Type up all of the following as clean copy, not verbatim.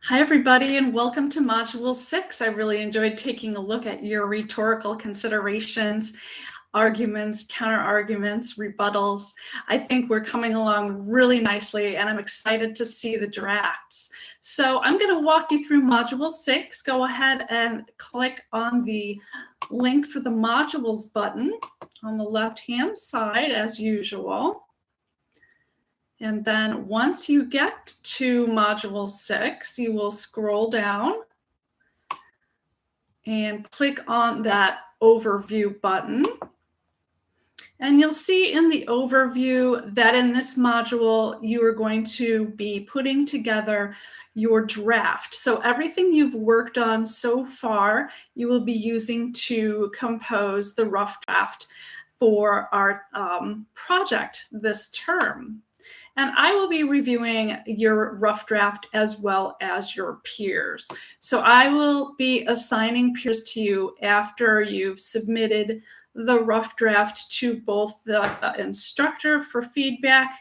Hi, everybody, and welcome to Module 6. I really enjoyed taking a look at your rhetorical considerations, arguments, counter-arguments, rebuttals. I think we're coming along really nicely, and I'm excited to see the drafts. So I'm going to walk you through Module 6. Go ahead and click on the link for the modules button on the left-hand side, as usual. And then once you get to Module 6, you will scroll down and click on that Overview button. And you'll see in the overview that in this module, you are going to be putting together your draft. So everything you've worked on so far, you will be using to compose the rough draft for our project this term. And I will be reviewing your rough draft as well as your peers. So I will be assigning peers to you after you've submitted the rough draft to both the instructor for feedback,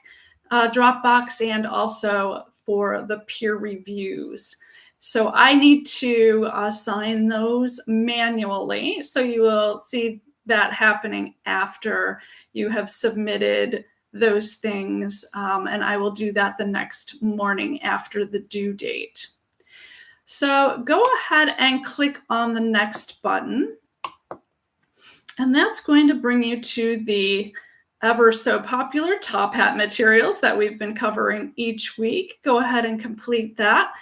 Dropbox, and also for the peer reviews. So I need to assign those manually. So you will see that happening after you have submitted those things, and I will do that the next morning after the due date. So go ahead and click on the next button, and that's going to bring you to the ever so popular top hat materials that we've been covering each week. Go ahead and complete that.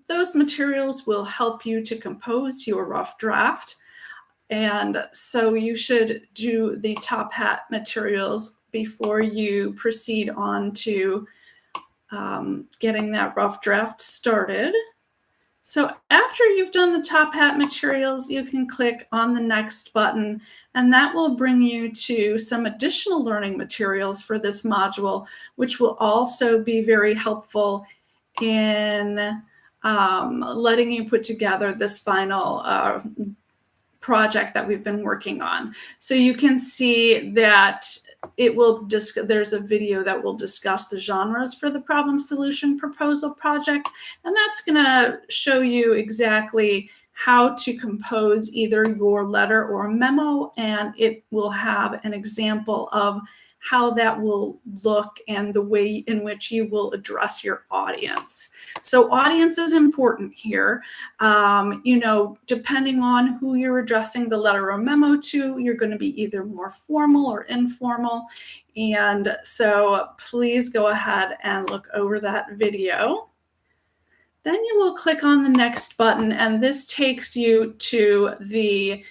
Those materials will help you to compose your rough draft. And so you should do the top hat materials before you proceed on to getting that rough draft started. So after you've done the top hat materials, you can click on the next button, and that will bring you to some additional learning materials for this module, which will also be very helpful in letting you put together this final project that we've been working on. So you can see that there's a video that will discuss the genres for the problem solution proposal project, and that's going to show you exactly how to compose either your letter or memo, and it will have an example of how that will look and the way in which you will address your audience. So audience is important here. Depending on who you're addressing the letter or memo to, you're going to be either more formal or informal. And so please go ahead and look over that video. Then you will click on the next button, and this takes you to the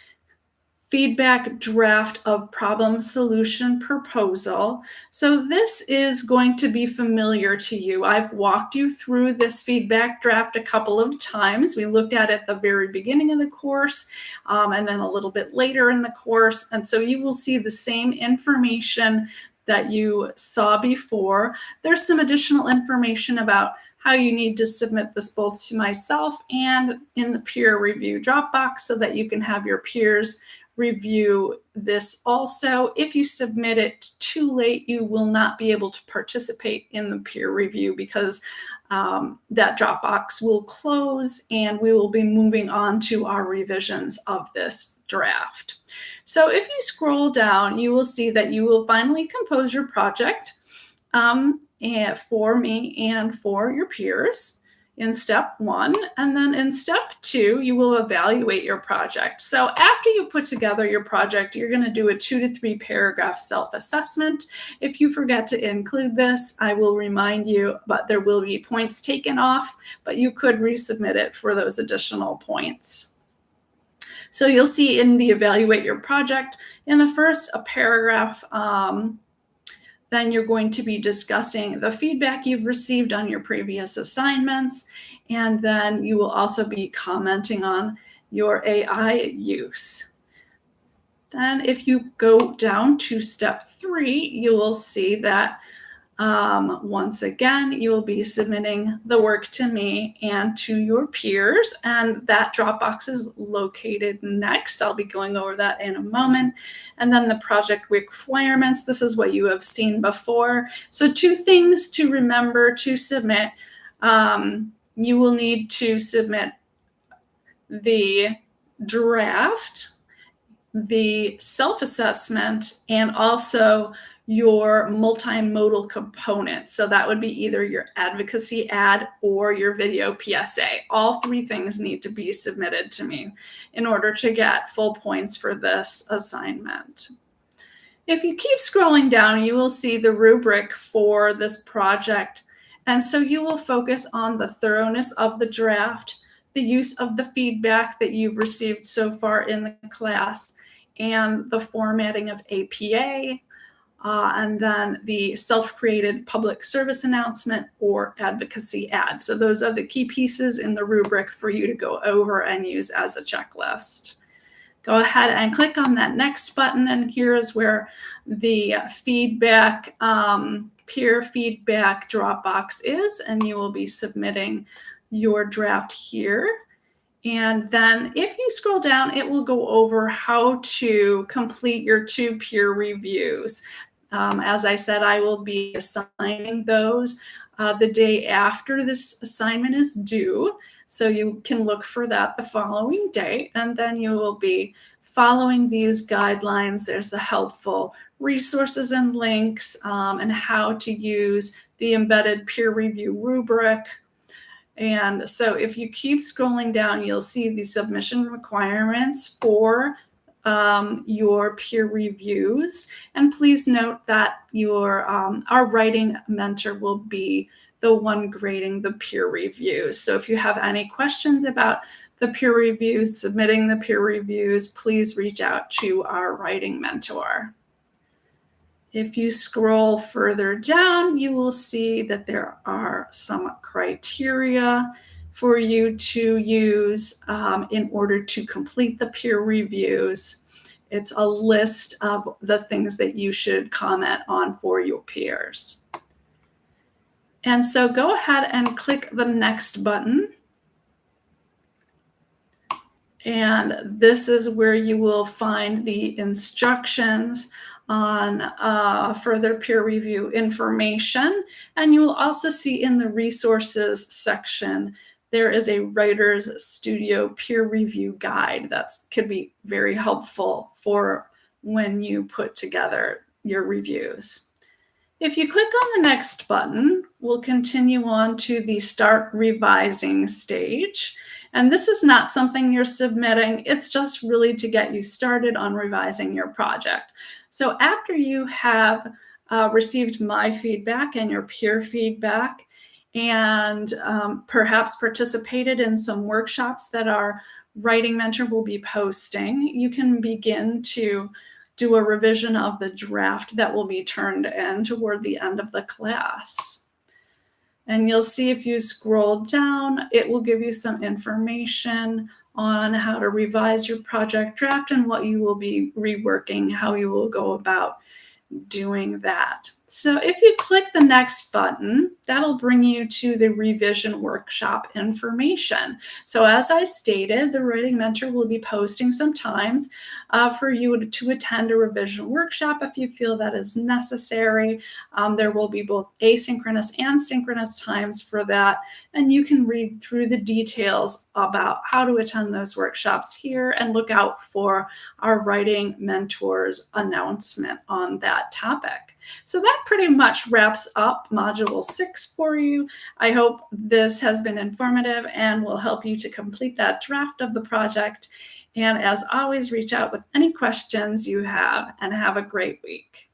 feedback draft of problem solution proposal. So this is going to be familiar to you. I've walked you through this feedback draft a couple of times. We looked at it at the very beginning of the course, and then a little bit later in the course. And so you will see the same information that you saw before. There's some additional information about how you need to submit this both to myself and in the peer review Dropbox so that you can have your peers review this also. If you submit it too late, you will not be able to participate in the peer review because that Dropbox will close and we will be moving on to our revisions of this draft. So if you scroll down, you will see that you will finally compose your project for me and for your peers in step 1. And then in step 2, you will evaluate your project. So after you put together your project, you're going to do a 2 to 3 paragraph self-assessment. If you forget to include this, I will remind you, but there will be points taken off, but you could resubmit it for those additional points. So you'll see in the evaluate your project, in the first paragraph, then you're going to be discussing the feedback you've received on your previous assignments, and then you will also be commenting on your AI use. Then if you go down to step 3, you will see that once again, you will be submitting the work to me and to your peers, and that Dropbox is located next. I'll be going over that in a moment. And then the project requirements, this is what you have seen before. So 2 things to remember to submit. you will need to submit the draft, the self-assessment, and also your multimodal component. So that would be either your advocacy ad or your video PSA. All three things need to be submitted to me in order to get full points for this assignment. If you keep scrolling down, you will see the rubric for this project. And so you will focus on the thoroughness of the draft, the use of the feedback that you've received so far in the class, and the formatting of APA, and then the self-created public service announcement or advocacy ad. So those are the key pieces in the rubric for you to go over and use as a checklist. Go ahead and click on that next button, and here is where the feedback, peer feedback drop box is, and you will be submitting your draft here. And then if you scroll down, it will go over how to complete your 2 peer reviews. As I said, I will be assigning those the day after this assignment is due. So you can look for that the following day, and then you will be following these guidelines. There's the helpful resources and links, and how to use the embedded peer review rubric. And so if you keep scrolling down, you'll see the submission requirements for your peer reviews. And please note that our writing mentor will be the one grading the peer reviews. So if you have any questions about the peer reviews, submitting the peer reviews, please reach out to our writing mentor. If you scroll further down, you will see that there are some criteria for you to use in order to complete the peer reviews. It's a list of the things that you should comment on for your peers. And so go ahead and click the next button. And this is where you will find the instructions on further peer review information. And you will also see in the resources section, there is a Writer's Studio peer review guide that could be very helpful for when you put together your reviews. If you click on the next button, we'll continue on to the Start Revising stage. And this is not something you're submitting. It's just really to get you started on revising your project. So after you have received my feedback and your peer feedback, and perhaps participated in some workshops that our writing mentor will be posting, you can begin to do a revision of the draft that will be turned in toward the end of the class. And you'll see if you scroll down, it will give you some information on how to revise your project draft and what you will be reworking, how you will go about doing that. So if you click the next button, that'll bring you to the revision workshop information. So as I stated, the writing mentor will be posting some times for you to attend a revision workshop if you feel that is necessary. There will be both asynchronous and synchronous times for that. And you can read through the details about how to attend those workshops here and look out for our writing mentor's announcement on that topic. So that pretty much wraps up Module 6 for you. I hope this has been informative and will help you to complete that draft of the project. And as always, reach out with any questions you have, and have a great week.